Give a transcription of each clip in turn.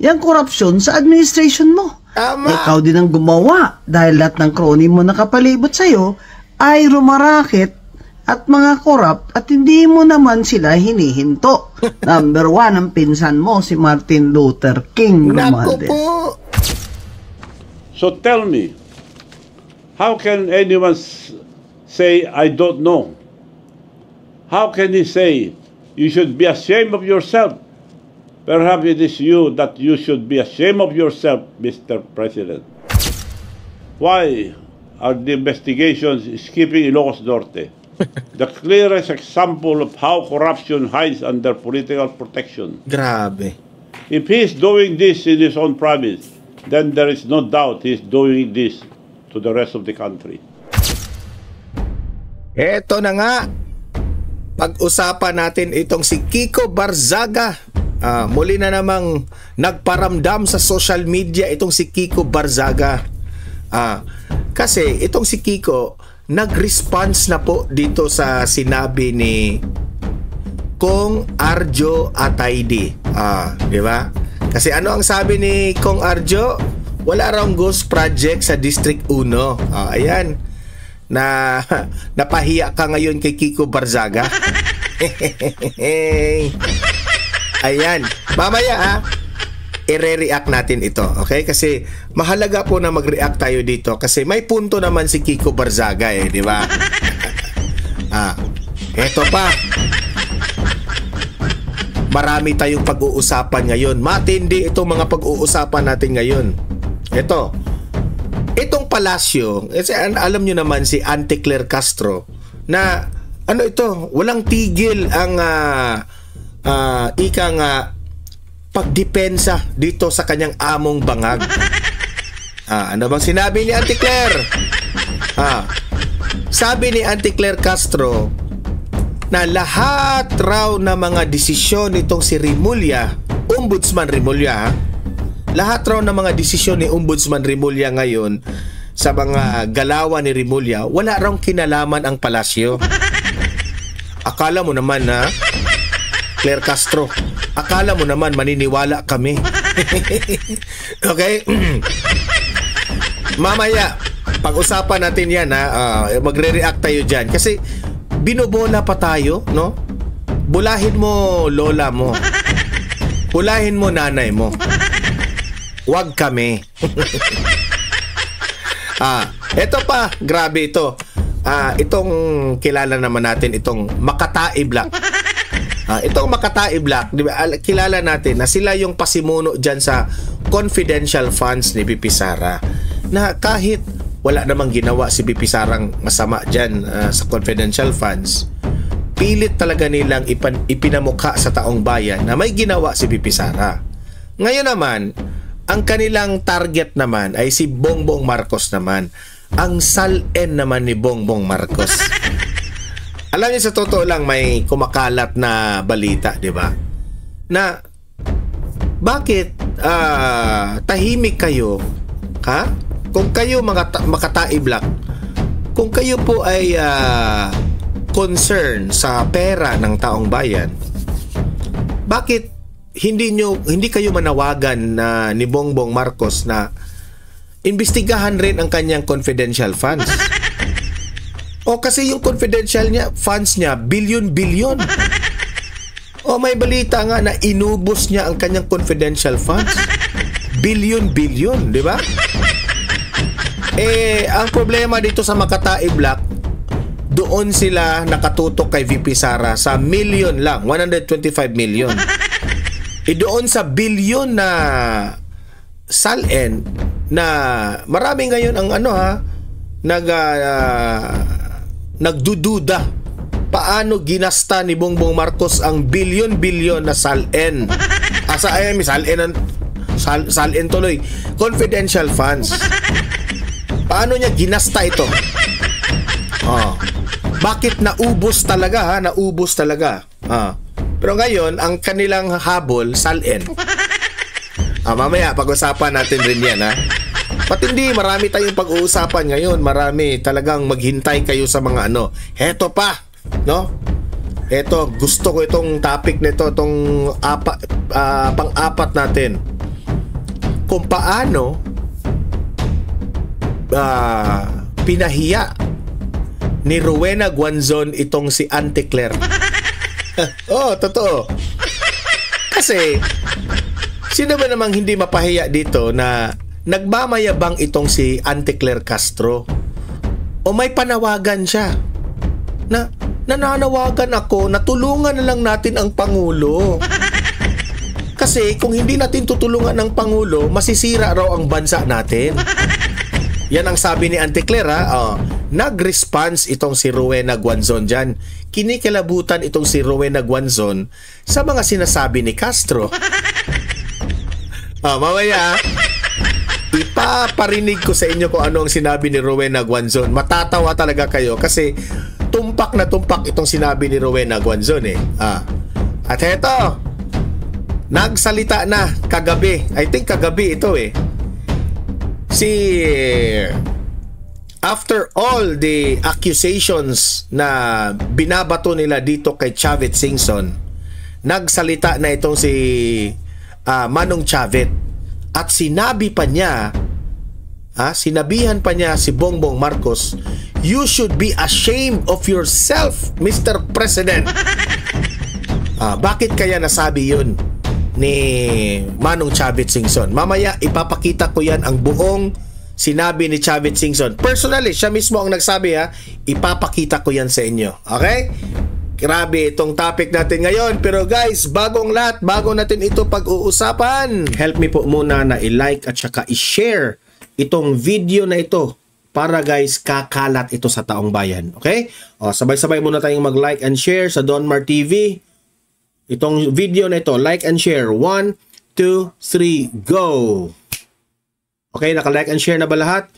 yung korupsyon sa administration mo. Tama. Ikaw din ang gumawa dahil lahat ng crony mo nakapalibot sa'yo ay rumarakit at mga korap at hindi mo naman sila hinihinto. Number 1, ang pinsan mo, si Martin Luther King. Naku po. So tell me, how can anyone say, I don't know? How can he say, you should be ashamed of yourself? Perhaps it is you that you should be ashamed of yourself, Mr. President. Why are the investigations skipping Ilocos Norte? The clearest example of how corruption hides under political protection. Grabe. If he is doing this in his own province, then there is no doubt he is doing this to the rest of the country. Eto na nga. Pag-usapan natin itong si Kiko Barzaga. Muli na namang nagparamdam sa social media itong si Kiko Barzaga. Kasi itong si Kiko nag-response na po dito sa sinabi ni Kong Arjo Atayde. Di ba? Kasi ano ang sabi ni Kong Arjo? Wala raw ghost project sa District 1. Ayan. Napahiya ka ngayon kay Kiko Barzaga. Ayan. Mamaya i-re-react natin ito. Okay? Kasi mahalaga po na mag-react tayo dito kasi may punto naman si Kiko Barzaga di ba? Eto pa. Marami tayong pag-uusapan ngayon. Matindi itong mga pag-uusapan natin ngayon. Itong palasyo, alam nyo naman si Auntie Claire Castro na walang tigil ang pagdepensa dito sa kanyang among bangag. Ano bang sinabi ni Auntie Claire? Sabi ni Auntie Claire Castro na lahat raw na mga desisyon nitong si Rimulya, Ombudsman Rimulya, lahat raw ng mga desisyon ni Ombudsman Rimulya ngayon sa mga galawan ni Rimulya, wala raw kinalaman ang palasyo. Akala mo naman Claire Castro, akala mo naman maniniwala kami. Okay? Mamaya, pag-usapan natin yan magre-react tayo dyan. Kasi binobola pa tayo, no? Bulahin mo lola mo. Bulahin mo nanay mo. Huwag kami. Ito pa, grabe ito. Itong kilala naman natin, itong Makatai Black. Itong Makatai Black, di ba, kilala natin na sila yung pasimuno dyan sa confidential funds ni BP Sara. Na kahit wala namang ginawa si BP Sarang masama dyan sa confidential funds, pilit talaga nilang ipinamukha sa taong bayan na may ginawa si BP Sara. Ngayon naman, ang kanilang target naman ay si Bongbong Marcos naman. Ang sal-en naman ni Bongbong Marcos. Alam niyo, sa totoo lang, may kumakalat na balita, di ba? Na bakit tahimik kayo, kung kayo mga Makatai Black, kung kayo po ay concern sa pera ng taong bayan, bakit hindi kayo manawagan ni Bongbong Marcos na imbestigahan rin ang kanyang confidential funds? O kasi yung confidential funds niya, bilyon-bilyon. O may balita nga na inubos niya ang kanyang confidential funds. Bilyon-bilyon, di ba? Ang problema dito sa Makatai Black, doon sila nakatutok kay VP Sara sa million lang, 125 million. Doon sa bilyon na sal-en na marami ngayon ang nagdududa paano ginasta ni Bongbong Marcos ang bilyon-bilyon na sal-en. Sal-en tuloy. Confidential funds. Paano niya ginasta ito? Bakit naubos talaga Naubos talaga. Pero ngayon, ang kanilang habol, sal-en. Mamaya, pag-usapan natin rin yan, Patindi, marami tayong pag-uusapan ngayon. Marami talagang maghintay kayo sa mga Heto pa, no? Heto, gusto ko itong topic nito, itong pang-apat natin. kung paano pinahiya ni Rowena Guanzon itong si Auntie Claire. Oh, totoo. Kasi sino ba namang hindi mapahiya dito na nagmamayabang itong si Auntie Claire Castro? O may panawagan siya na nananawagan ako na tulungan na lang natin ang Pangulo. Kasi kung hindi natin tutulungan ng Pangulo, masisira raw ang bansa natin. Yan ang sabi ni Auntie Claire. Nag-response itong si Rowena Guanzon dyan. Kinikilabutan itong si Rowena Guanzon sa mga sinasabi ni Castro. Mamaya, ipaparinig ko sa inyo kung ano ang sinabi ni Rowena Guanzon. Matatawa talaga kayo kasi tumpak na tumpak itong sinabi ni Rowena Guanzon eh. At heto, nagsalita na kagabi. I think kagabi ito eh. After all the accusations na binabato nila dito kay Chavit Singson, nagsalita na itong si Manong Chavit at sinabihan pa niya si Bongbong Marcos, "You should be ashamed of yourself, Mr. President." Bakit kaya nasabi yun ni Manong Chavit Singson? Mamaya ipapakita ko yan ang buong sinabi ni Chavit Singson. Personally, siya mismo ang nagsabi ipapakita ko yan sa inyo. Okay? Grabe itong topic natin ngayon. Pero guys, bago natin ito pag-uusapan, help me po muna na i-like at saka i-share itong video na ito para guys, kakalat ito sa taong bayan. Okay? Sabay-sabay muna tayong mag-like and share sa Donmar TV. Itong video na ito, like and share. 1, 2, 3, go! Okay, naka-like and share na ba lahat?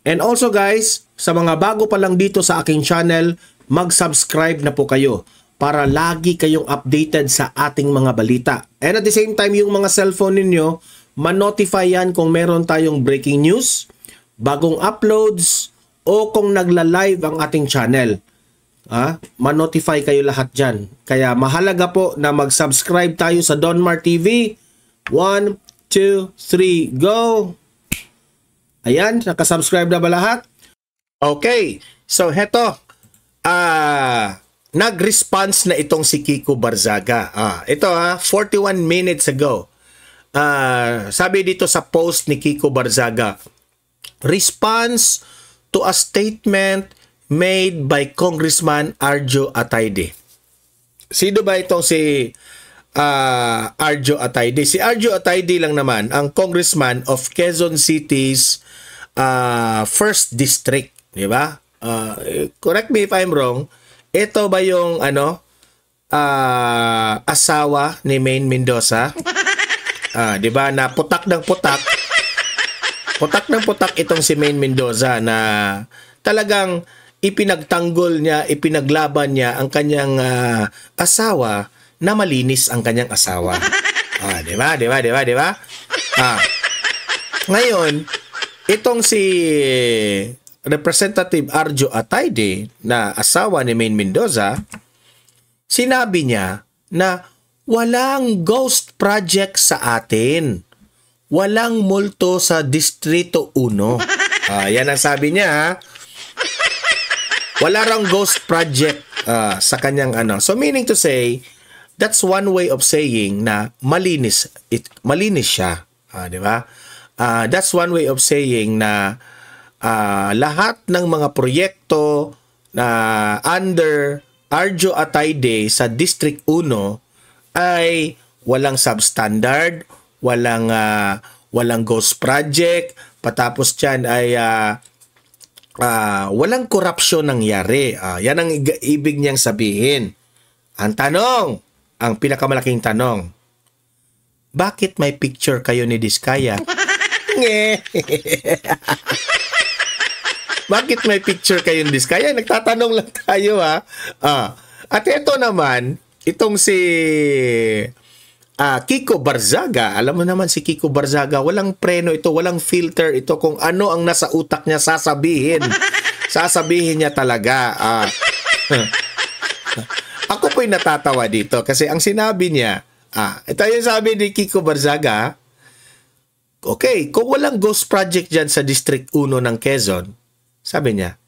And also guys, sa mga bago pa lang dito sa aking channel, mag-subscribe na po kayo para lagi kayong updated sa ating mga balita. And at the same time, yung mga cellphone ninyo, ma-notify yan kung meron tayong breaking news, bagong uploads, o kung nagla-live ang ating channel. Ma-notify kayo lahat dyan. Kaya mahalaga po na mag-subscribe tayo sa Donmar TV. 1, 2, 3, go! Ayan, nakasubscribe na ba lahat? Okay, so heto, nag-response na itong si Kiko Barzaga. Ito 41 minutes ago. Sabi dito sa post ni Kiko Barzaga, response to a statement made by Congressman Arjo Atayde. Sino ba itong si Arjo Atayde? Si Arjo Atayde lang naman ang congressman of Quezon City's 1st District, di ba? Correct me if I'm wrong. Ito ba yung asawa ni Maine Mendoza? Di ba, na putak ng putak. Putak ng putak itong si Maine Mendoza na talagang ipinagtanggol niya, ipinaglaban niya ang kanyang asawa na malinis ang kanyang asawa. Di ba? Ngayon, itong si Representative Arjo Atayde na asawa ni Maine Mendoza, sinabi niya na walang ghost project sa atin. Walang multo sa Distrito 1. Yan ang sabi niya. Wala rang ghost project sa kanyang So meaning to say, that's one way of saying na malinis siya. Di ba? That's one way of saying na lahat ng mga proyekto na under Arjo Atayde sa District 1 ay walang substandard, walang ghost project, patapos dyan ay walang korupsyon nangyari. Yan ang ibig niyang sabihin. Ang tanong, ang pinakamalaking tanong, bakit may picture kayo ni Diskaya? Bakit may picture kayo ni Diskaya? Nagtatanong lang tayo At ito naman, itong si Kiko Barzaga, alam mo naman si Kiko Barzaga, walang preno ito, walang filter ito, kung ano ang nasa utak niya sasabihin. Sasabihin niya talaga. Ako po'y natatawa dito kasi ang sinabi niya, ito yung sabi ni Kiko Barzaga, Okay, kung walang ghost project dyan sa District 1 ng Quezon, sabi niya,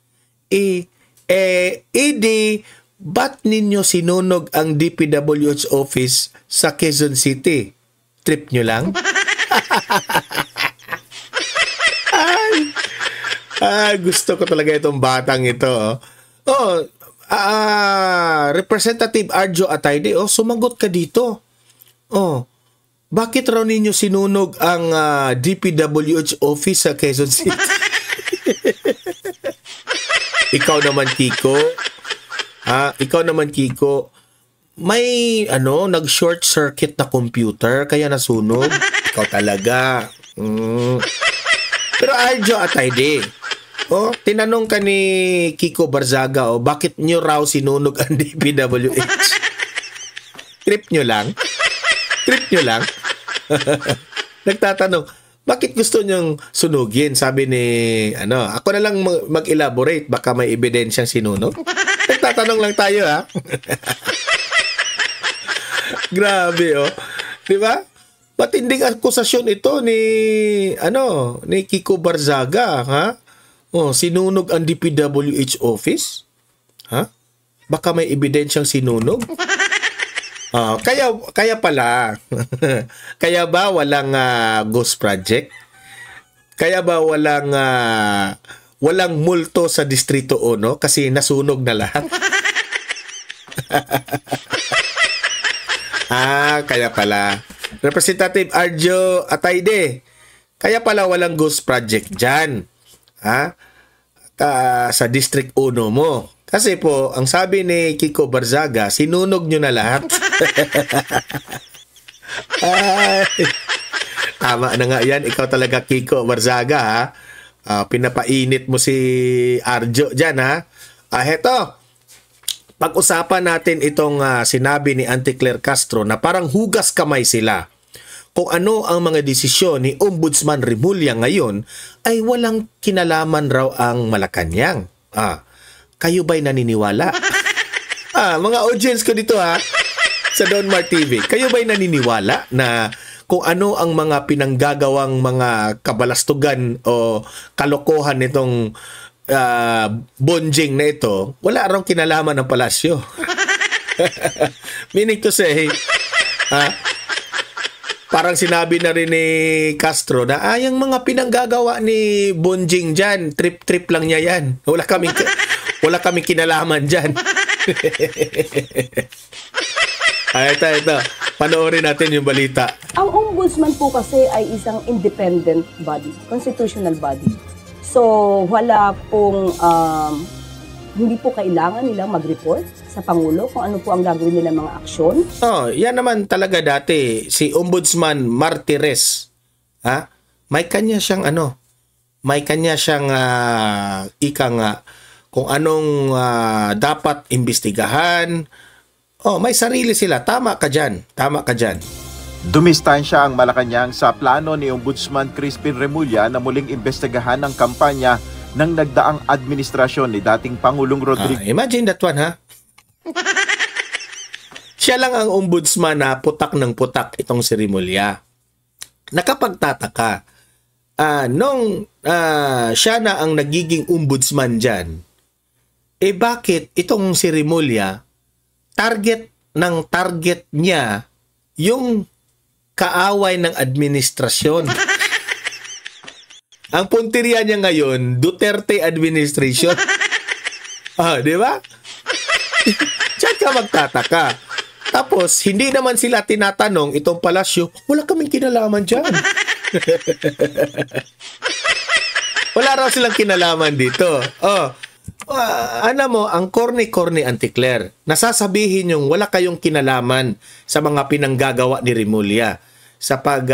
ba't ninyo sinunog ang DPWH office sa Quezon City? Trip nyo lang? Gusto ko talaga itong batang ito. Representative Arjo Atayde, sumagot ka dito. Bakit raw ninyo sinunog ang DPWH office sa Quezon City? Ikaw naman, Kiko. May nag-short circuit na computer kaya nasunog. Ikaw talaga. Pero Arjo Atayde, tinanong ka ni Kiko Barzaga, bakit nyo raw sinunog ang DPWH? Trip nyo lang? Nagtatanong, bakit gusto nyong sunugin? Sabi ni, ako na lang mag-elaborate, baka may ebidensyang sinunog. Nagtatanong lang tayo, ha? Grabe, di ba? Matinding akusasyon ito ni Kiko Barzaga, ha? Sinunog ang DPWH office? Ha? Baka may ebidensyang sinunog? Kaya pala, kaya ba walang ghost project? Kaya ba walang multo sa Distrito 1 kasi nasunog na lahat? Kaya pala. Representative Arjo Atayde, kaya pala walang ghost project dyan. Sa District 1 mo. Kasi po, ang sabi ni Kiko Barzaga, sinunog nyo na lahat. Tama na nga yan. Ikaw talaga, Kiko Barzaga, ha? Pinapainit mo si Arjo dyan, ha? Heto, pag-usapan natin itong sinabi ni Auntie Claire Castro na parang hugas kamay sila. Kung ano ang mga desisyon ni Ombudsman Remulla ngayon ay walang kinalaman raw ang Malacanang. Kayo ba'y naniniwala? Mga audience ko dito, ha, sa Don Mar TV, kayo ba'y naniniwala na kung ano ang mga pinanggagawang mga kabalastugan o kalokohan nitong bonjing na ito, wala raw kinalaman ng palasyo? Meaning to say, parang sinabi na rin ni Castro na yung mga pinanggagawa ni Bonjing dyan, trip-trip lang niya yan. Wala kaming kinalaman dyan. Ito. Panoorin natin yung balita. Ang ombudsman po kasi ay isang independent body, constitutional body. So, wala pong, hindi po kailangan nilang mag-report sa Pangulo kung ano po ang gagawin nilang mga aksyon. Yan naman talaga dati, si Ombudsman Martires. May kanya siyang kung anong dapat imbestigahan. May sarili sila. Tama ka dyan. Dumistansya ang Malacanang sa plano ni Ombudsman Crispin Remulla na muling imbestigahan ang kampanya ng nagdaang administrasyon ni dating Pangulong Rodrigo. Imagine that one, ha? Siya lang ang ombudsman na putak ng putak itong si Remulla. Nakapagtataka, nung siya na ang nagiging ombudsman dyan, bakit itong si Remulla, target niya yung kaaway ng administrasyon. Ang punteriya niya ngayon, Duterte administration. Di ba? Diyan ka magtataka. Tapos, hindi naman sila tinatanong itong palasyo, wala kaming kinalaman dyan. Wala raw silang kinalaman dito. Ang corny-corny Auntie Claire, nasasabihin yung wala kayong kinalaman sa mga pinanggagawa ni Remulla sa pag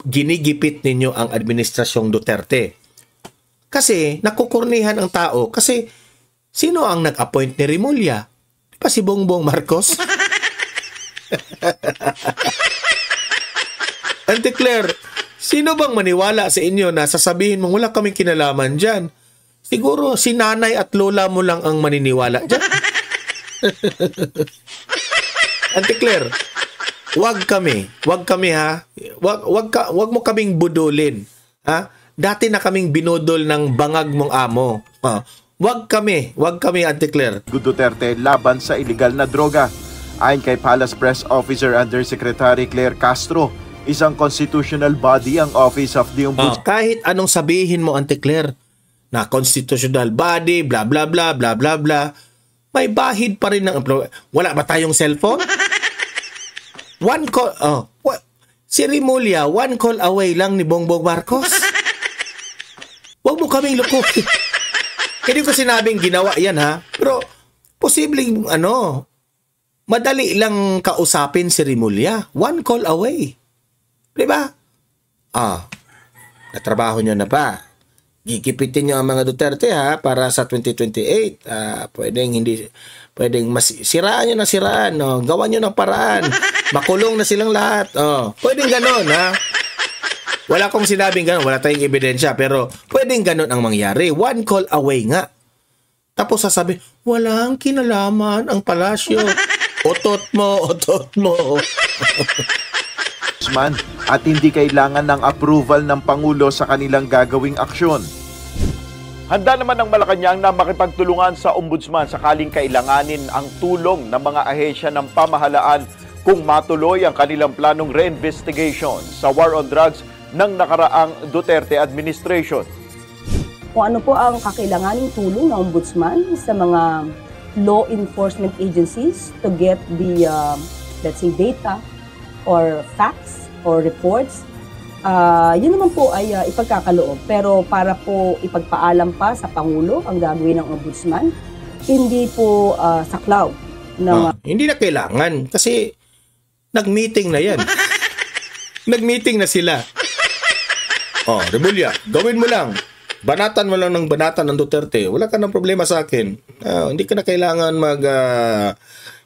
ginigipit ninyo ang administrasyong Duterte. Kasi nakukurnihan ang tao kasi sino ang nag-appoint ni Remulla? Di ba si Bongbong Marcos? Auntie Claire, sino bang maniwala sa inyo na sasabihin mong wala kaming kinalaman dyan? Siguro si nanay at lola mo lang ang maniniwala dyan. Auntie Claire, wag kami ha. Wag mo kaming budulin. Ha? Dati na kaming binudol ng bangag mong amo. Wag kami, Auntie Claire. Duterte laban sa illegal na droga. Ayon kay Palace Press Officer Undersecretary Claire Castro, isang constitutional body ang Office of the Ombudsman. Kahit anong sabihin mo, Auntie Claire, na constitutional body, bla bla bla bla bla bla, may bahid pa rin ng wala ba tayong cellphone? One call, si Remulla, one call away lang ni Bongbong Marcos. Huwag mo kaming lukuhin. Hindi ko sinabing ginawa yan ha, pero posibleng madali lang kausapin si Remulla. One call away. Diba? Natrabaho nyo na ba? Gigipitin nyo ang mga Duterte ha para sa 2028. Pwedeng siraan nyo na siraan. Gawan nyo ng paraan. Makulong na silang lahat. Pwedeng ganon ha. Wala akong sinabing ganon. Wala tayong ebidensya. Pero pwedeng ganon ang mangyari. One call away nga. Tapos sasabi, walang kinalaman ang palasyo. Otot mo. At hindi kailangan ng approval ng Pangulo sa kanilang gagawing aksyon. Handa naman ng Malacanang na makipagtulungan sa Ombudsman sakaling kailanganin ang tulong ng mga ahensya ng pamahalaan kung matuloy ang kanilang planong reinvestigation sa war on drugs ng nakaraang Duterte administration. Kung ano po ang kakailanganing tulong ng Ombudsman sa mga law enforcement agencies to get the, let's say, data or facts or reports, yun naman po ay ipagkakaloob. Pero para po ipagpaalam pa sa Pangulo ang gagawin ng Ombudsman, hindi po saklaw. Hindi na kailangan kasi nag-meeting na yan. Nag-meeting na sila. Remulla, gawin mo lang. Banatan mo lang ng banatan ng Duterte. Wala ka ng problema sa akin. Hindi ka na kailangan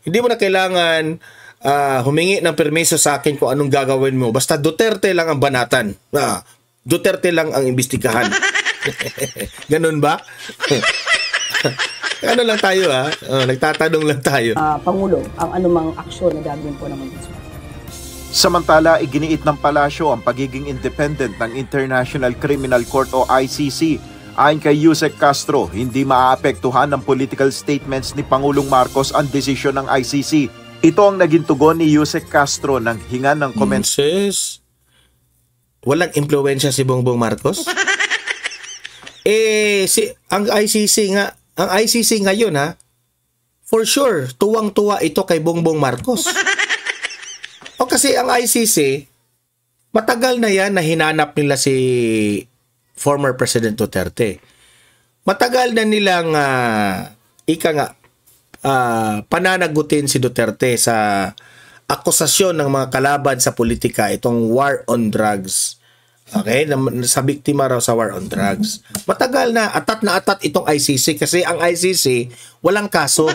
hindi mo na kailangan humingi ng permiso sa akin kung anong gagawin mo. Basta Duterte lang ang banatan. Duterte lang ang imbestigahan. Ganun ba? Ano lang tayo nagtatanong lang tayo. Pangulo, ang anumang aksyon na gagawin po ng Ombudsman. Samantala, iginiit ng palasyo ang pagiging independent ng International Criminal Court o ICC. Ayon kay Yusek Castro, hindi maaapektuhan ng political statements ni Pangulong Marcos ang desisyon ng ICC. Ito ang naging tugon ni Yusek Castro ng hinga ng comment. Walang impluwensya si Bongbong Marcos? Ang ICC ngayon for sure, tuwang-tuwa ito kay Bongbong Marcos. Kasi ang ICC, matagal na yan na hinanap nila si former President Duterte. Matagal na nilang pananagutin si Duterte sa akusasyon ng mga kalaban sa politika, itong war on drugs. Okay? Sa biktima raw sa war on drugs. Matagal na atat itong ICC kasi ang ICC walang kaso.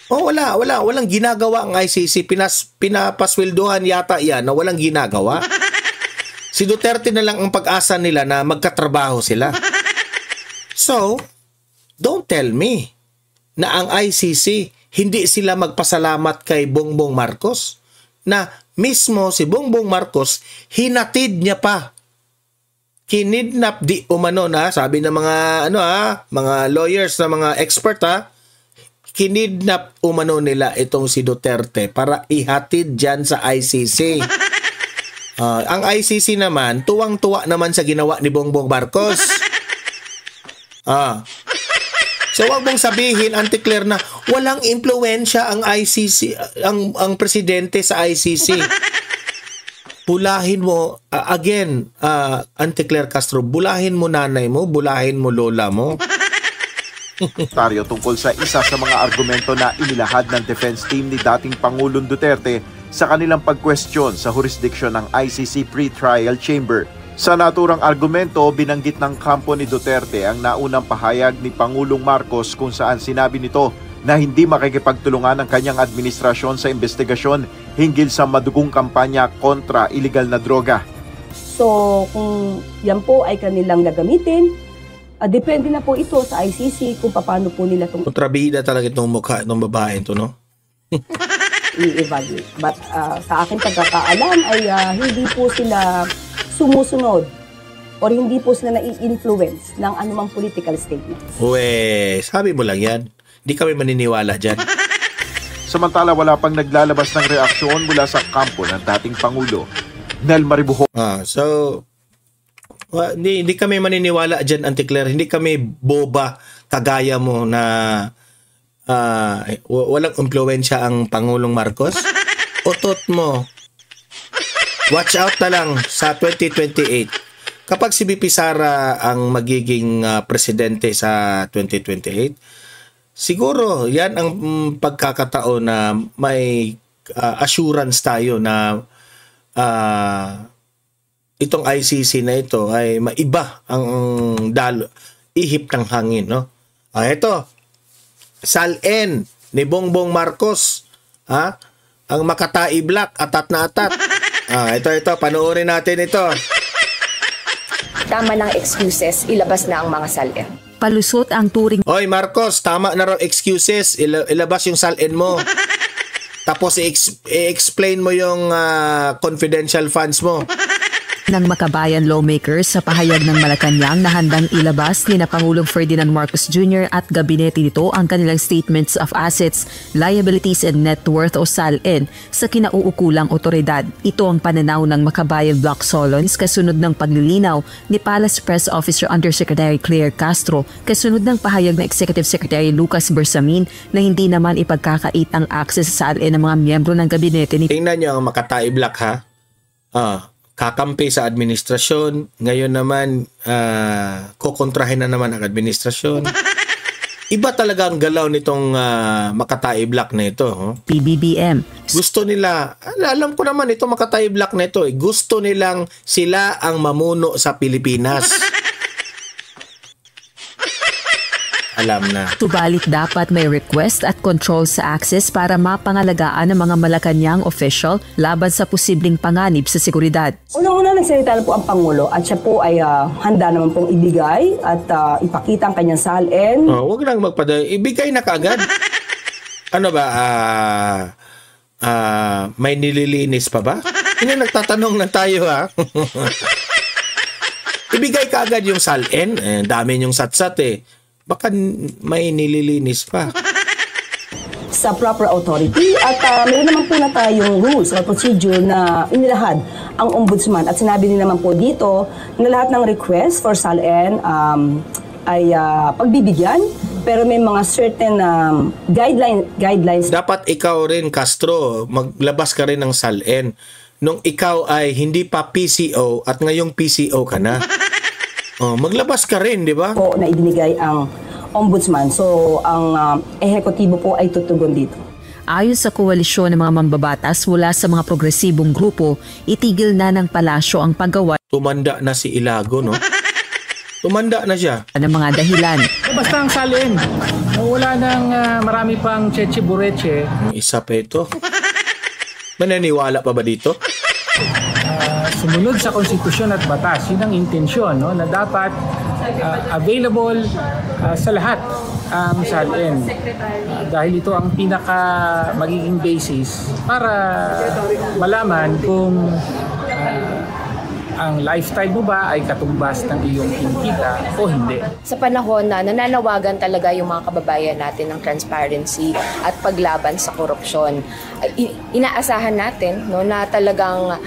Walang ginagawa ang ICC. Pinapasweldohan yata yan na walang ginagawa. Si Duterte na lang ang pag-asa nila na magkatrabaho sila. So, don't tell me na ang ICC hindi sila magpasalamat kay Bongbong Marcos na mismo si Bongbong Marcos hinatid niya pa. Kinidnap di umano na, sabi ng mga mga lawyers na mga expert kinidnap umano nila itong si Duterte para ihatid dyan sa ICC. Ang ICC naman, tuwang-tuwa naman sa ginawa ni Bongbong Marcos. So wag mong sabihin, Auntie Claire, na walang impluwensya ang ICC, ang presidente sa ICC. Bulahin mo, Auntie Claire Castro, bulahin mo nanay mo, bulahin mo lola mo. Tungkol sa isa sa mga argumento na inilahad ng defense team ni dating Pangulong Duterte sa kanilang pag-question sa jurisdiction ng ICC Pre-Trial Chamber. Sa naturang argumento, binanggit ng kampo ni Duterte ang naunang pahayag ni Pangulong Marcos kung saan sinabi nito na hindi makikipagtulungan ang kanyang administrasyon sa investigasyon hinggil sa madugong kampanya kontra iligal na droga. So kung yan po ay kanilang gagamitin, depende na po ito sa ICC kung paano po nila itong... Kontrabida talaga itong mukha ng babae ito, no? i-evaluate. But sa aking pagkakaalam ay hindi po sila sumusunod or hindi po sila nai-influence ng anumang political statements. Sabi mo lang yan. Hindi kami maniniwala dyan. Samantala wala pang naglalabas ng reaksyon mula sa kampo ng dating Pangulo, Nel Maribuho. Hindi kami maniniwala dyan, Auntie Claire. Hindi kami boba kagaya mo na walang impluwensya ang Pangulong Marcos. Utot mo. Watch out na lang sa 2028. Kapag si BP Sara ang magiging presidente sa 2028, siguro yan ang pagkakataon na may assurance tayo na itong ICC na ito ay maiba ang ihip ng hangin, no? Ito, Sal-N ni Bongbong Marcos, ang Makatai Black, atat na atat. Ito, panoorin natin ito. Tama ng excuses, ilabas na ang mga Sal-N. Palusot ang turing. Hoy Marcos, tama na raw excuses, ilabas yung Sal-N mo. Tapos i-explain mo yung confidential funds mo. Ng Makabayan lawmakers sa pahayag ng Malacanang na handang ilabas ni na Pangulong Ferdinand Marcos Jr. at gabinete nito ang kanilang statements of assets, liabilities and net worth o SALN sa kinauukulang otoridad. Ito ang pananaw ng Makabayan Block Solons kasunod ng paglilinaw ni Palace Press Officer Undersecretary Claire Castro kasunod ng pahayag ng Executive Secretary Lucas Bersamin na hindi naman ipagkakait ang access sa SALN ng mga miyembro ng gabinete ni. Tingnan niyo ang Makatai Black kakampi sa administrasyon, ngayon naman kukontrahin na naman ang administrasyon. Iba talaga ang galaw nitong Makatai Black na ito. PBBM. Gusto nila, alam ko naman ito Makatai Black na ito, gusto nilang sila ang mamuno sa Pilipinas. Alam na. Subalit dapat may request at control sa access para mapangalagaan ng mga Malacanang official laban sa posibleng panganib sa seguridad. Unang-una nagsalita na po ang Pangulo at siya po ay handa naman pong ibigay at ipakita ang kanyang SALN. Huwag lang magpadala. Ibigay na kaagad. Ano ba? May nililinis pa ba? Hindi nagtatanong na tayo Ibigay kaagad yung SALN. Dami yung satsat Baka may nililinis pa. Sa proper authority at meron naman po na tayong rules or procedure na inilahad ang ombudsman at sinabi din naman po dito na lahat ng request for SALN ay pagbibigyan pero may mga certain guidelines. Dapat ikaw rin, Castro, maglabas ka rin ng SALN nung ikaw ay hindi pa PCO at ngayong PCO ka na. Maglabas ka rin, di ba? Po na ibinigay ang ombudsman. So, ang ehekutibo po ay tutugon dito. Ayon sa koalisyon ng mga mambabatas mula sa mga progresibong grupo, itigil na ng palasyo ang paggawa. Tumanda na si Ilago, no? Tumanda na siya. Ng mga dahilan. Basta ang SALN. Wala nang marami pang cheche bureche. Isa pa ito. Mananiwala pa ba dito? Sumunod sa konstitusyon at batas, yun ang intensyon, no? Na dapat available sa lahat ang SALN. Dahil ito ang pinaka magiging basis para malaman kung ang lifestyle mo ba ay katumbas ng iyong kinikita o hindi. Sa panahon na nananawagan talaga yung mga kababayan natin ng transparency at paglaban sa korupsyon, inaasahan natin na talagang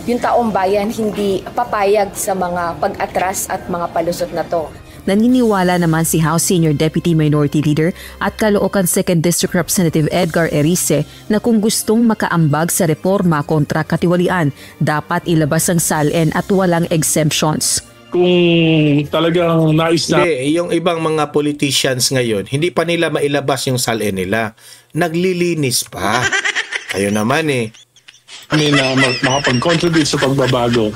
yung taong bayan hindi papayag sa mga pag-atras at mga palusot na to. Naniniwala naman si House Senior Deputy Minority Leader at Caloocan 2nd District Representative Edgar Erice na kung gustong makaambag sa reforma kontra katiwalian, dapat ilabas ang SALN at walang exemptions. Kung talagang nais na... Yung ibang mga politicians ngayon, hindi pa nila mailabas yung SALN nila. Naglilinis pa. Kayo naman kami na makapag-contribute sa pagbabago,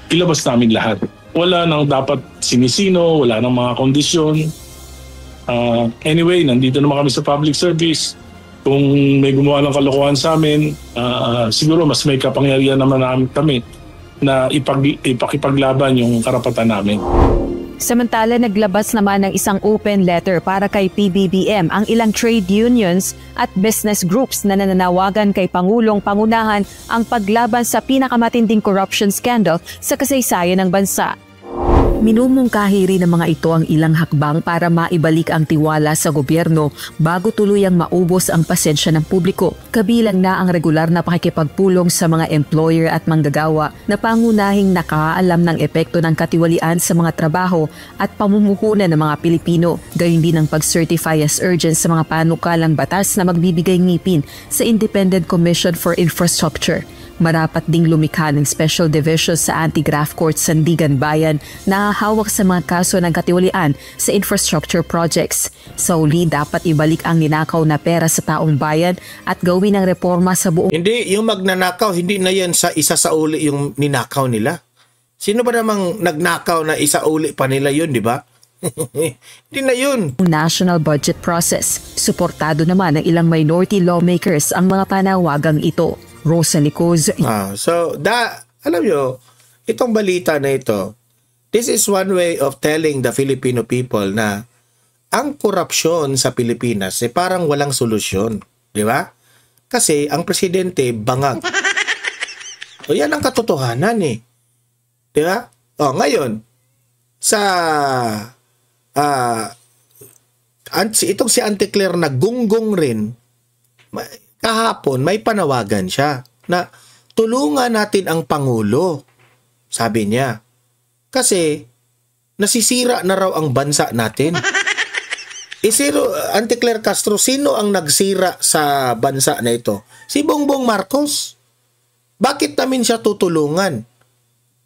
ilabas namin lahat. Wala nang dapat sinisino, wala nang mga kondisyon. Anyway, nandito naman kami sa public service. Kung may gumawa ng kalokohan sa amin, siguro mas may kapangyarihan naman namin kami na ipakipaglaban yung karapatan namin. Samantala, naglabas naman ng isang open letter para kay PBBM ang ilang trade unions at business groups na nananawagan kay Pangulong pangunahan ang paglaban sa pinakamatinding corruption scandal sa kasaysayan ng bansa. Minumungkahi rin ng mga ito ang ilang hakbang para maibalik ang tiwala sa gobyerno bago tuluyang maubos ang pasensya ng publiko. Kabilang na ang regular na pakikipagpulong sa mga employer at manggagawa na pangunahing nakaalam ng epekto ng katiwalian sa mga trabaho at pamumuhunan ng mga Pilipino. Gayon din ang pag-certify as urgent sa mga panukalang batas na magbibigay ngipin sa Independent Commission for Infrastructure. Marapat ding lumikha ng Special Division sa Anti-Graft Court Sandigan Bayan na hawak sa mga kaso ng katiwalian sa infrastructure projects. Sa uli, dapat ibalik ang ninakaw na pera sa taong bayan at gawin ang reforma sa buong... Hindi, yung magnanakaw, hindi na yan sa isa sa uli yung ninakaw nila. Sino ba namang nagnakaw na isa uli pa nila yun, di ba? Hindi na yun. National budget process. Suportado naman ng ilang minority lawmakers ang mga panawagang ito. Rosa Licoz. Alam nyo, itong balita na ito, this is one way of telling the Filipino people na ang korupsyon sa Pilipinas ay parang walang solusyon. Di ba? Kasi ang presidente bangag. O yan ang katotohanan eh. Di ba? O ngayon, itong si Auntie Claire na gunggong rin, kahapon may panawagan siya na tulungan natin ang Pangulo, sabi niya. Kasi nasisira na raw ang bansa natin. Auntie Claire Castro, sino ang nagsira sa bansa na ito? Si Bongbong Marcos. Bakit namin siya tutulungan?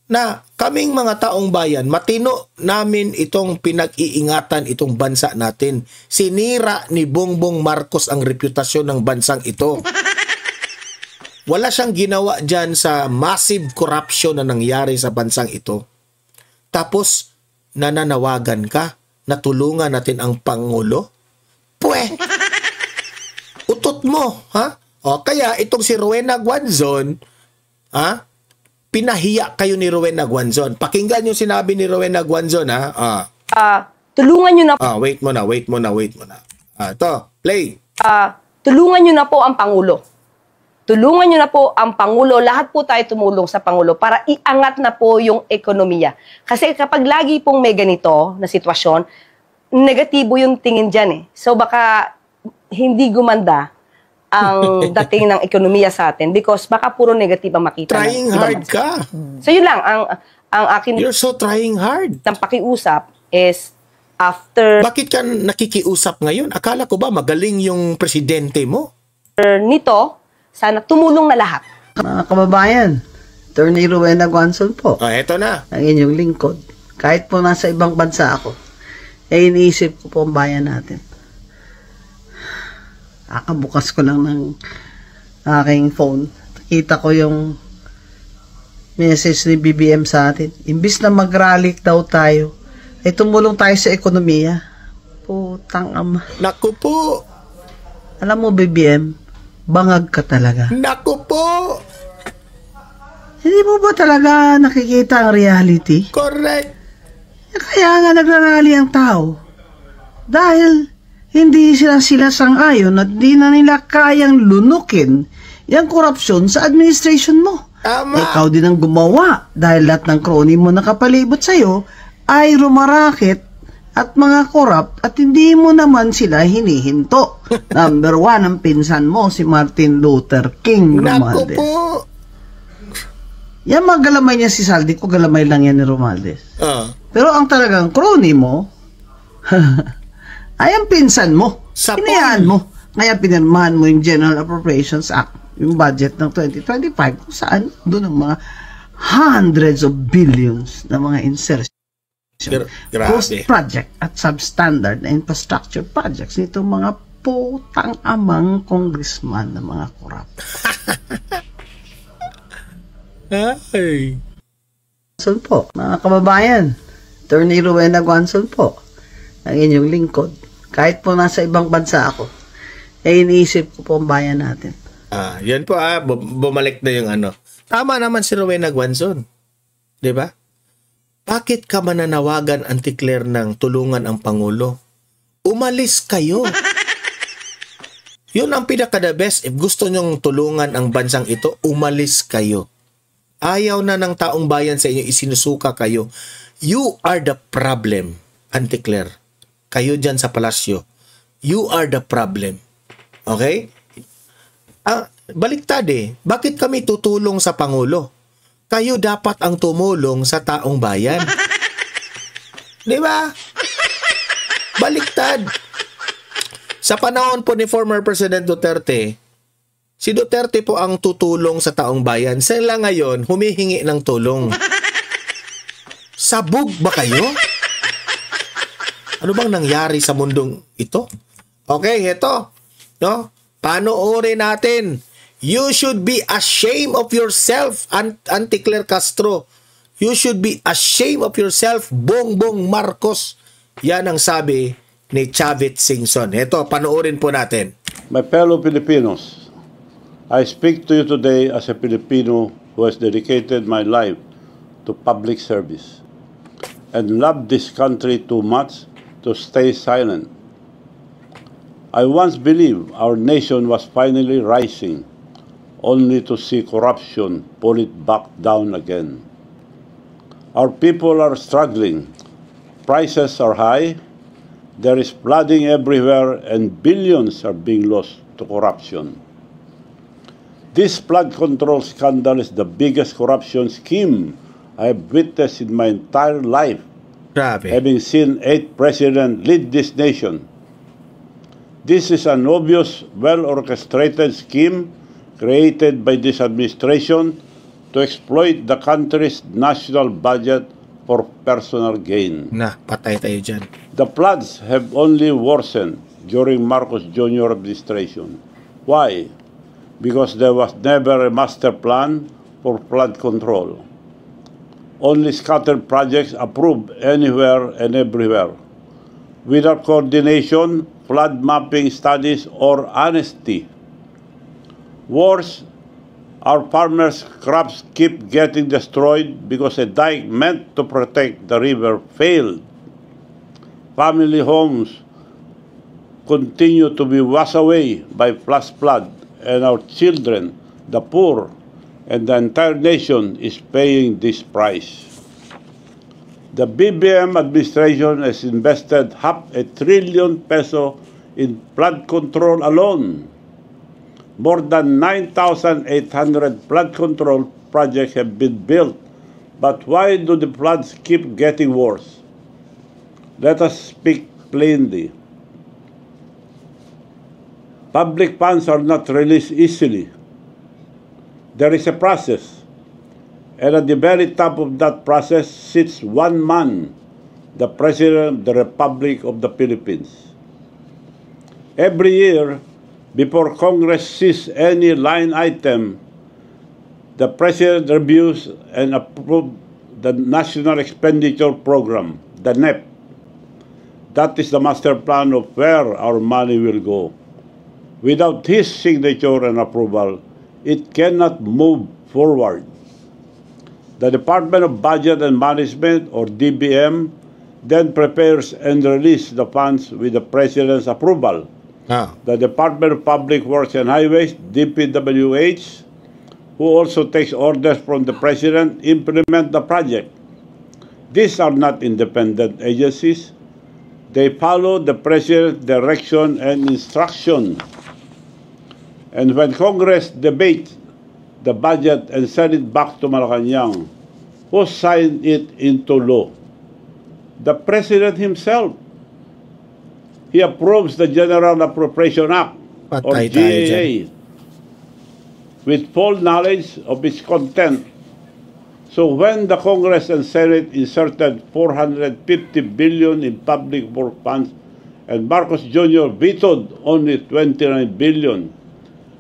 Na kaming mga taong bayan, matino namin itong pinag-iingatan itong bansa natin. Sinira ni Bongbong Marcos ang reputasyon ng bansang ito. Wala siyang ginawa dyan sa massive corruption na nangyari sa bansang ito. Tapos, nananawagan ka na tulungan natin ang Pangulo? Pwe! Utot mo, ha? O, kaya itong si Rowena Guanzon, ha? Pinahiya kayo ni Rowena Guanzon. Pakinggan yung sinabi ni Rowena Guanzon, ha? Tulungan nyo na wait mo na. Ito, play. Tulungan nyo na po ang Pangulo. Tulungan nyo na po ang Pangulo. Lahat po tayo tumulong sa Pangulo para iangat na po yung ekonomiya. Kasi kapag lagi pong may ganito na sitwasyon, negatibo yung tingin dyan eh. So baka hindi gumanda ang dating ng ekonomiya sa atin because baka puro negative ang makita. Trying hard ka. So yun lang, ang akin... You're so trying hard. ...ng pakiusap is after... Bakit ka nakikiusap ngayon? Akala ko ba magaling yung presidente mo? Nito, sana tumulong na lahat. Mga kababayan, Attorney Rowena Guanzon po. Eto na. Ang inyong lingkod. Kahit po nasa ibang bansa ako, iniisip ko po ang bayan natin. Akabukas ko lang ng aking phone. Nakita ko yung message ni BBM sa atin. Imbis na mag-rally daw tayo, ay tumulong tayo sa ekonomiya. Putang ama. Naku po. Alam mo, BBM, bangag ka talaga. Naku po. Hindi mo ba talaga nakikita ang reality? Correct. Kaya nga nagrarally ang tao. Dahil hindi sila sang-ayon at di na nila kayang lunukin yung korupsyon sa administration mo. Tama. Ikaw din ang gumawa dahil lahat ng crony mo nakapalibot sa'yo ay rumarakit at mga korap at hindi mo naman sila hinihinto. Number 1, ang pinsan mo, si Martin Luther King Romualdez. Naku po. Yan mga galamay niya si Saldi ko, galamay lang yan ni Romualdez. Pero ang talagang crony mo, ay ang pinsan mo. Hinayaan mo. Kaya pinirmahan mo yung General Appropriations Act, yung budget ng 2025, kung saan doon ang mga hundreds of billions na mga insertion. Post-project at substandard na infrastructure projects nitong mga putang amang congressman na mga korap. Ay. Guanzon po, mga kababayan, Attorney Rowena Guanzon po, ang inyong lingkod. Kahit po nasa ibang bansa ako, iniisip ko po ang bayan natin. Yan po bumalik na yung ano. Tama naman si Rowena Guanzon. 'Di ba? Bakit ka mananawagan, Auntie Claire, ng tulungan ang Pangulo? Umalis kayo. Yun ang pinaka-the best. If gusto nyong tulungan ang bansang ito, umalis kayo. Ayaw na ng taong bayan sa inyo, isinusuka kayo. You are the problem, Auntie Claire. Kayo dyan sa palasyo. You are the problem. Okay? Baliktad eh. Bakit kami tutulong sa Pangulo? Kayo dapat ang tumulong sa taong bayan. Di ba? Baliktad. Sa panahon po ni former President Duterte, si Duterte po ang tutulong sa taong bayan. Sila ngayon, humihingi ng tulong. Sabog ba kayo? Ano bang nangyari sa mundong ito? Okay, ito. No? Panoorin natin. You should be ashamed of yourself, Auntie Claire Castro. You should be ashamed of yourself, Bongbong Marcos. Yan ang sabi ni Chavit Singson. Ito, panoorin po natin. My fellow Filipinos, I speak to you today as a Filipino who has dedicated my life to public service and love this country too much to stay silent. I once believed our nation was finally rising, only to see corruption pull it back down again. Our people are struggling. Prices are high. There is flooding everywhere, and billions are being lost to corruption. This flood control scandal is the biggest corruption scheme I have witnessed in my entire life, having seen 8 presidents lead this nation. This is an obvious, well-orchestrated scheme created by this administration to exploit the country's national budget for personal gain. Patay tayo dyan. The floods have only worsened during Marcos Jr. administration. Why? Because there was never a master plan for flood control. Only scattered projects approved anywhere and everywhere. Without coordination, flood mapping studies, or honesty. Worse, our farmers' crops keep getting destroyed because a dike meant to protect the river failed. Family homes continue to be washed away by flash flood, and our children, the poor, and the entire nation is paying this price. The BBM administration has invested ₱500 billion in flood control alone. More than 9,800 flood control projects have been built. But why do the floods keep getting worse? Let us speak plainly. Public funds are not released easily. There is a process. And at the very top of that process sits one man, the President of the Republic of the Philippines. Every year, before Congress sees any line item, the President reviews and approves the National Expenditure Program, the NEP. That is the master plan of where our money will go. Without his signature and approval, it cannot move forward. The Department of Budget and Management, or DBM, then prepares and releases the funds with the President's approval. The Department of Public Works and Highways, DPWH, who also takes orders from the President, implement the project. These are not independent agencies. They follow the President's direction and instruction. And when Congress debates the budget and send it back to Malacanang, who signed it into law? The President himself. He approves the General Appropriation Act, or GAA, with full knowledge of its content. So when the Congress and Senate inserted $450 billion in public work funds and Marcos Jr. vetoed only $29 billion,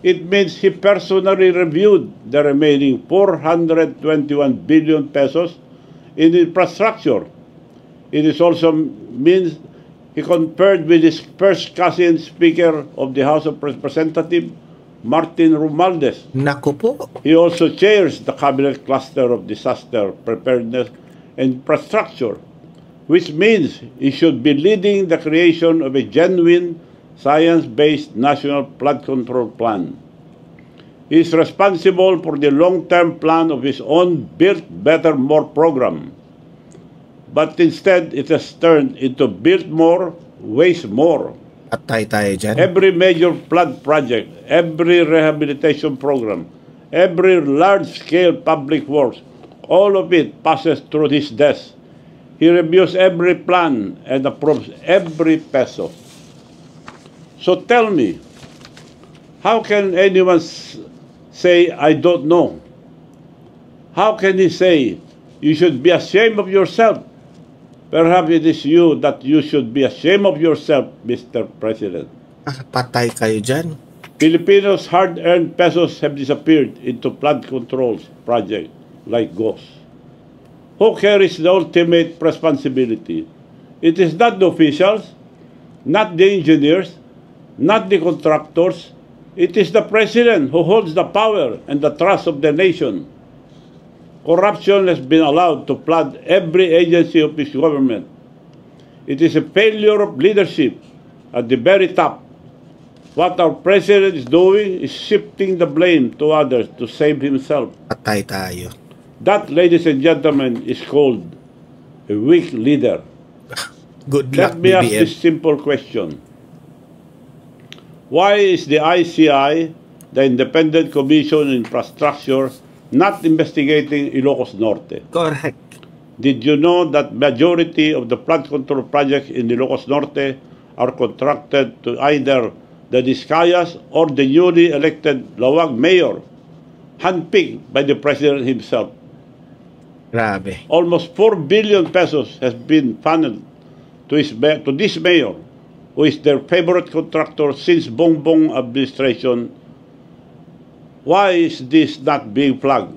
it means he personally reviewed the remaining 421 billion pesos in infrastructure. It is also means he conferred with his first cousin Speaker of the House of Representatives, Martin Romualdez. Naku po. He also chairs the Cabinet Cluster of Disaster Preparedness and infrastructure, which means he should be leading the creation of a genuine science-based national flood control plan. He is responsible for the long-term plan of his own Build Better More program. But instead, it has turned into build more, waste more. Patay tayo dyan. Every major flood project, every rehabilitation program, every large-scale public works, all of it passes through his desk. He reviews every plan and approves every peso. So tell me, how can anyone say, I don't know? How can he say, you should be ashamed of yourself? Perhaps it is you that you should be ashamed of yourself, Mr. President. Patay kayo dyan. Filipinos' hard-earned pesos have disappeared into flood controls projects like ghosts. Who carries the ultimate responsibility? It is not the officials, not the engineers, not the contractors. It is the President who holds the power and the trust of the nation. Corruption has been allowed to flood every agency of this government. It is a failure of leadership at the very top. What our President is doing is shifting the blame to others to save himself. Patay tayo. That, ladies and gentlemen, is called a weak leader. Good luck, Let me ask BBM. this simple question. Why is the ICI, the Independent Commission on Infrastructure, not investigating Ilocos Norte? Correct. Did you know that majority of the flood control projects in Ilocos Norte are contracted to either the Discayas or the newly elected Lawag mayor, handpicked by the President himself? Grabe. Almost 4 billion pesos has been funneled to this mayor, who is their favorite contractor since Bongbong administration. Why is this not being flagged?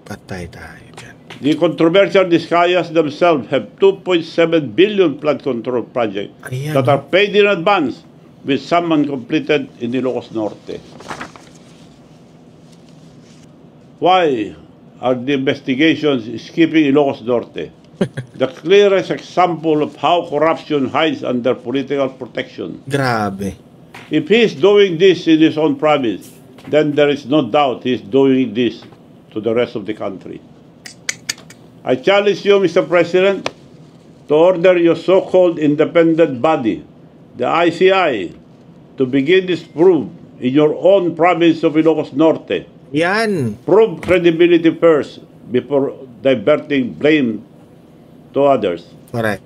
Patay tayo dyan. The controversial Discayas themselves have 2.7 billion flood control projects Ayan. that are paid in advance, with some uncompleted in Ilocos Norte. Why are the investigations skipping Ilocos Norte? The clearest example of how corruption hides under political protection. Grabe. If he is doing this in his own province, then there is no doubt he is doing this to the rest of the country. I challenge you, Mr. President, to order your so-called independent body, the ICI, to begin this probe in your own province of Ilocos Norte. Yan. Prove credibility first before diverting blame to others. Correct.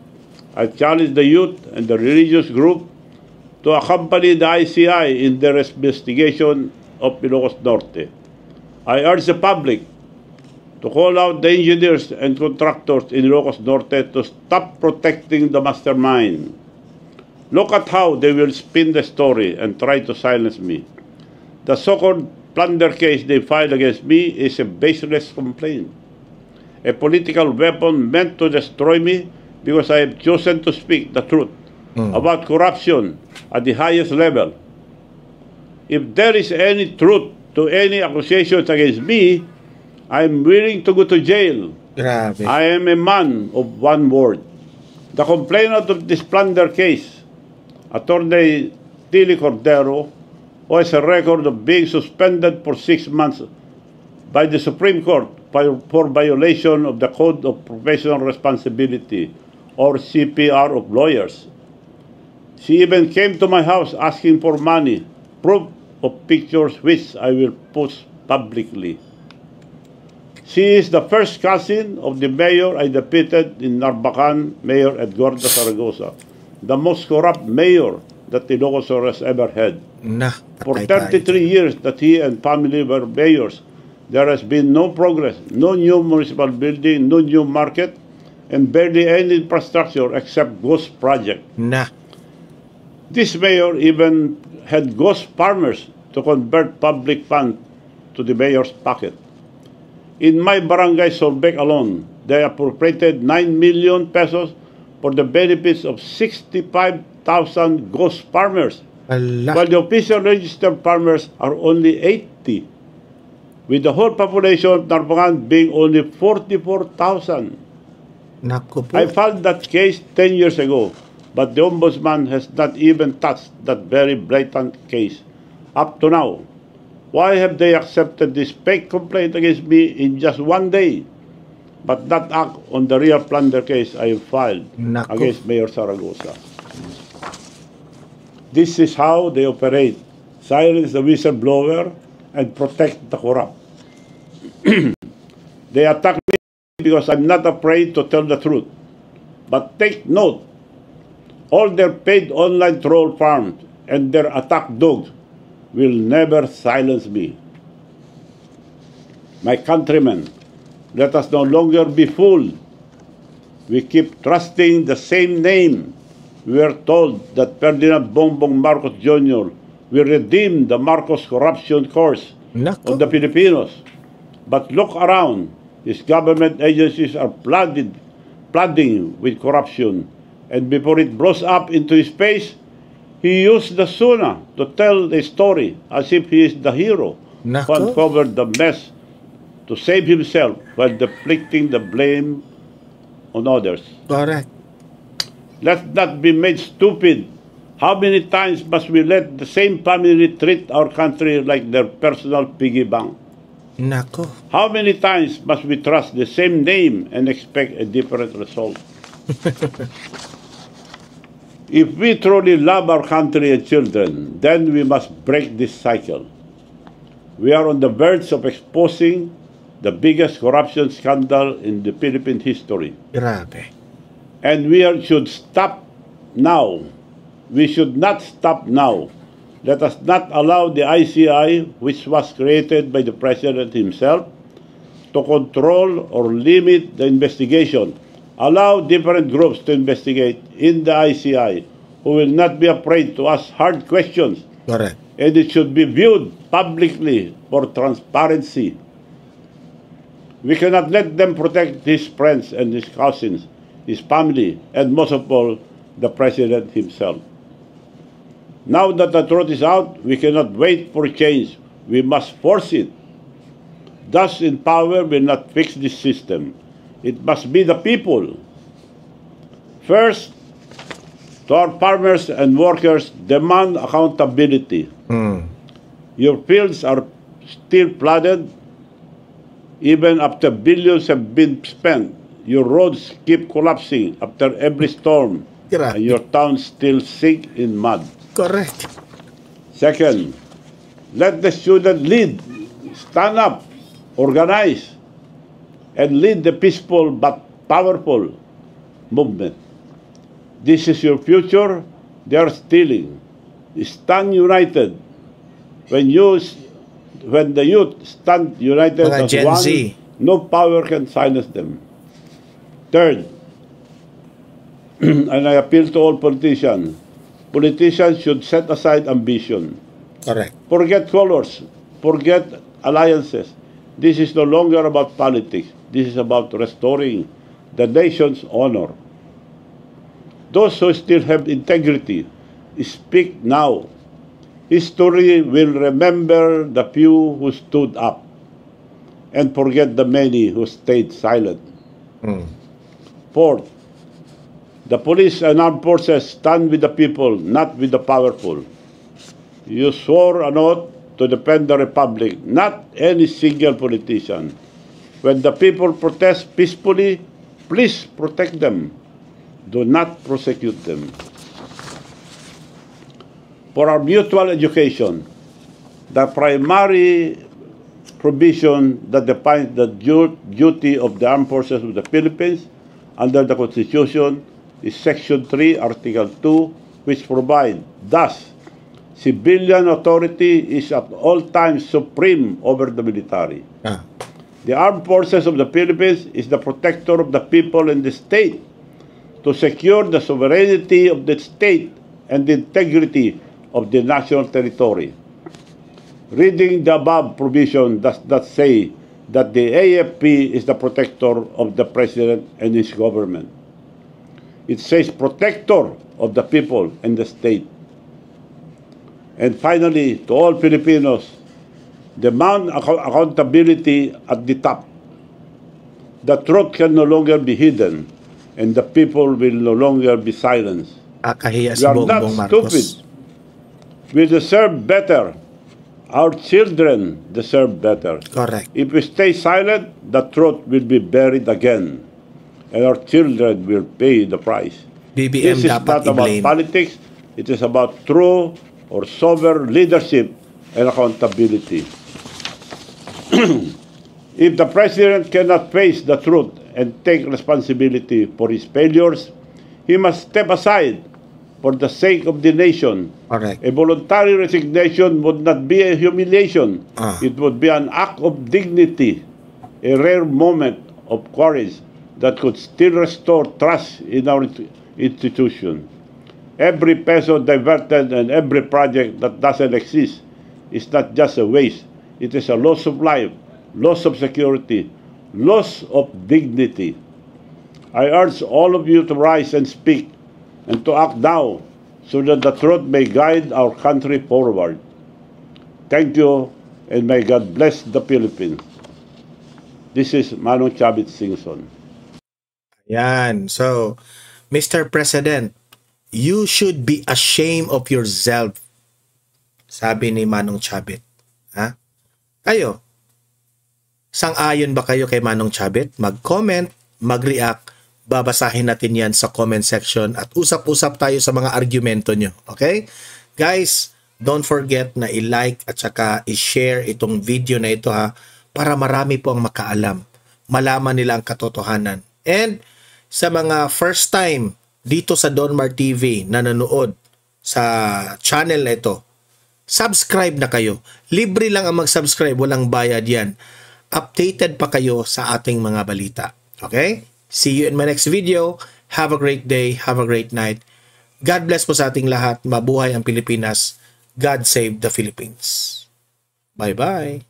I challenge the youth and the religious group to accompany the ICI in their investigation of Ilocos Norte. I urge the public to call out the engineers and contractors in Ilocos Norte to stop protecting the mastermind. Look at how they will spin the story and try to silence me. The so-called plunder case they filed against me is a baseless complaint, a political weapon meant to destroy me because I have chosen to speak the truth about corruption at the highest level. If there is any truth to any accusations against me, I am willing to go to jail. Grabe. I am a man of one word. The complainant of this plunder case, Attorney Tilly Cordero, who has a record of being suspended for 6 months by the Supreme Court for violation of the Code of Professional Responsibility, or CPR of lawyers. She even came to my house asking for money, proof of pictures which I will post publicly. She is the first cousin of the mayor I defeated in Narbacan, Mayor Edgardo Zaragoza, the most corrupt mayor that Ilocos has ever had. Na, For patay 33 tayo. years that he and family were mayors, there has been no progress, no new municipal building, no new market, and barely any infrastructure except ghost project. Na. This mayor even had ghost farmers to convert public funds to the mayor's pocket. In my barangay Solbec alone, they appropriated 9 million pesos for the benefits of 65,000 ghost farmers, Ala. while the official registered farmers are only 80, with the whole population of Narvacan being only 44,000. Naku po. I filed that case 10 years ago, but the Ombudsman has not even touched that very blatant case up to now. Why have they accepted this fake complaint against me in just one day, but not act on the real plunder case I have filed Naku. against Mayor Zaragoza? This is how they operate. Silence the whistleblower and protect the corrupt. They attack me because I'm not afraid to tell the truth. But take note, all their paid online troll farms and their attack dogs will never silence me. My countrymen, let us no longer be fooled. We keep trusting the same name. We are told that Ferdinand Bongbong Marcos Jr. will redeem the Marcos corruption course Naku. of the Filipinos. But look around. His government agencies are flooding with corruption. And before it blows up into his face, he used the SUNA to tell the story as if he is the hero who Naku. uncovered the mess to save himself while deflecting the blame on others. Correct. Let's not be made stupid. How many times must we let the same family treat our country like their personal piggy bank? Nako. How many times must we trust the same name and expect a different result? If we truly love our country and children, then we must break this cycle. We are on the verge of exposing the biggest corruption scandal in the Philippine history. Grabe. And should stop now. We should not stop now. Let us not allow the ICI, which was created by the President himself, to control or limit the investigation. Allow different groups to investigate in the ICI who will not be afraid to ask hard questions. Correct. And it should be viewed publicly for transparency. We cannot let them protect his friends and his cousins, his family, and most of all, the President himself. Now that the truth is out, we cannot wait for change. We must force it. Thus in power will not fix this system. It must be the people. First, to our farmers and workers, demand accountability. Your fields are still flooded, even after billions have been spent. Your roads keep collapsing after every storm, Grabe. and your towns still sink in mud. Correct. Second, let the student lead, stand up, organize, and lead the peaceful but powerful movement. This is your future. They are stealing. Stand united. When the youth stand united Mga as Gen one, Z. no power can silence them. Third, and I appeal to all politicians. Politicians should set aside ambition. Correct. Forget colors. Forget alliances. This is no longer about politics. This is about restoring the nation's honor. Those who still have integrity, speak now. History will remember the few who stood up and forget the many who stayed silent. Fourth, the police and armed forces stand with the people, not with the powerful. You swore an oath to defend the Republic, not any single politician. When the people protest peacefully, please protect them. Do not prosecute them. For our mutual education, the primary provision that defines the duty of the armed forces of the Philippines under the Constitution is Section 3, Article 2, which provides, thus, civilian authority is at all times supreme over the military. The armed forces of the Philippines is the protector of the people and the state to secure the sovereignty of the state and the integrity of the national territory. Reading the above provision does not say that the AFP is the protector of the President and his government. It says protector of the people and the state. And finally, to all Filipinos, demand accountability at the top. The truth can no longer be hidden. and the people will no longer be silenced. Kahiya We si are not Bongbong Marcos. stupid. We deserve better. Our children deserve better. Correct. If we stay silent, the truth will be buried again, and our children will pay the price. BBM This is dapat not about i-blame. politics. It is about true or sober leadership and accountability. If the president cannot face the truth and take responsibility for his failures, he must step aside for the sake of the nation. Correct. A voluntary resignation would not be a humiliation. Ah. It would be an act of dignity, a rare moment of courage that could still restore trust in our institution. Every peso diverted and every project that doesn't exist is not just a waste. It is a loss of life, loss of security, loss of dignity. I urge all of you to rise and speak and to act now so that the truth may guide our country forward. Thank you, and may God bless the Philippines. This is Manong Chavit Singson. Yan. So, Mr. President, you should be ashamed of yourself. Sabi ni Manong Chavit. Ha? Kayo, sang-ayon ba kayo kay Manong Chavit? Mag-comment, mag-react, babasahin natin yan sa comment section at usap-usap tayo sa mga argumento nyo. Okay? Guys, don't forget na i-like at saka i-share itong video na ito ha, para marami po ang makaalam. Malaman nila ang katotohanan. And sa mga first time dito sa Donmar TV na nanood sa channel na ito, subscribe na kayo. Libre lang ang mag-subscribe, walang bayad yan. Updated pa kayo sa ating mga balita. Okay? See you in my next video. Have a great day. Have a great night. God bless po sa ating lahat. Mabuhay ang Pilipinas. God save the Philippines. Bye-bye.